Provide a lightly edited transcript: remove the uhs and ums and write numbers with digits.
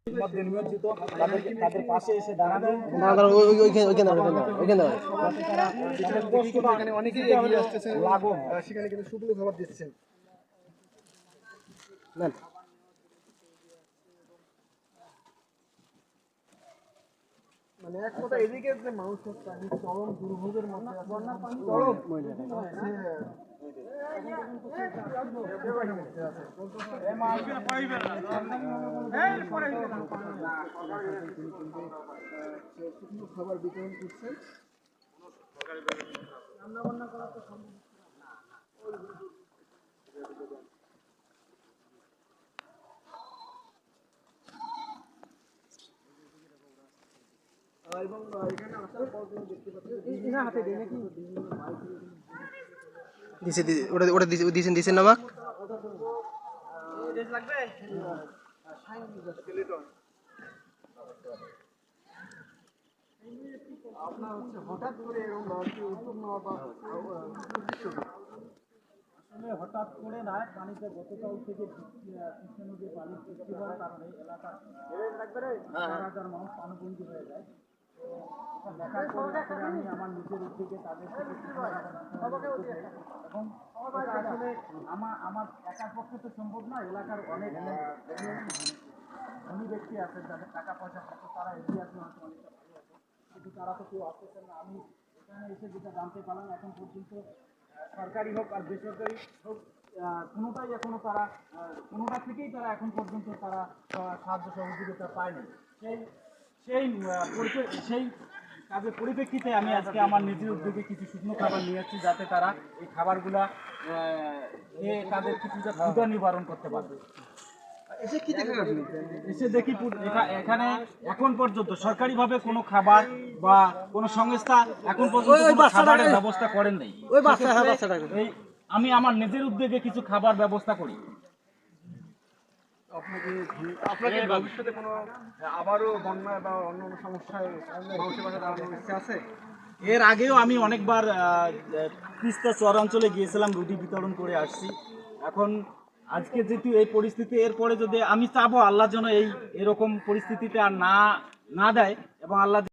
নিয়োজিত তাদের পাশে এসে দাঁড়ানো অনেকেই এগিয়ে আসতেছেন, সেখানে কিন্তু শুকনো খাবার দিচ্ছেন। মানে এক কথা এদিকে যে মানুষ চরম দুর্ভোগের মধ্যে শুকনো খাবার বিতরণ করছে। রান্না বান্না করা তো সম্ভব এবং এখানে আসার পর দেখতে পাচ্ছি হাতে দিয়ে নাকি দিছে ওটা ওটা দিছেন নামাক লাগবে আপনার হচ্ছে হঠাৎ করে এরকম উদ্যোগ নেওয়া বা আসলে হঠাৎ করে না, পানিতে গতকাল থেকে কৃষ্ণ নদীর পানির সৃষ্টি হওয়ার কারণে এলাকার হাজার মানুষ পানিবন্দী হয়ে যায়। দেখার পরে আমি আমার নিজের উদ্যোগে তাদের এবং আসলে আমার একার পক্ষে তো সম্ভব না, এলাকার অনেক ধনী ব্যক্তি আছেন যাদের টাকা পয়সা থাকে, তারা এগিয়ে আসলে হয়তো অনেকটা ভালো আছে, কিন্তু তারা তো কেউ আসতেছেন না। আমি এখানে এসে যেটা জানতে পারলাম, এখন পর্যন্ত সরকারি হোক আর বেসরকারি হোক কোনোটাই এখনো তারা কোনোটা থেকেই তারা এখন পর্যন্ত তারা সাহায্য সহযোগিতা পায়নি। সেই কাজের পরিপ্রেক্ষিতে আমি আজকে আমার নিজের উদ্যোগে কিছু শুকনো খাবার নিয়ে আসছি, যাতে তারা এই খাবারগুলা তাদের কিছুটা ক্ষুধা নিবারণ করতে পারবে। এসে দেখি এখানে এখন পর্যন্ত সরকারিভাবে কোনো খাবার বা কোনো সংস্থা এখন পর্যন্ত খাবারের ব্যবস্থা করেন নাই। আমি আমার নিজের উদ্যোগে কিছু খাবার ব্যবস্থা করি। আপনাকে ভবিষ্যতে কোনো আবারও বন্যা বা অন্য সমস্যায় মানুষের পাশে দাঁড়ানোর ইচ্ছা আছে? এর আগেও আমি অনেকবার তিস্তা চরাঞ্চলে গিয়েছিলাম, রুটি বিতরণ করে আসছি। এখন আজকে যেহেতু এই পরিস্থিতি, এরপরে যদি আমি চাবো আল্লাহ যেন এরকম পরিস্থিতিতে আর না দেয় এবং আল্লাহ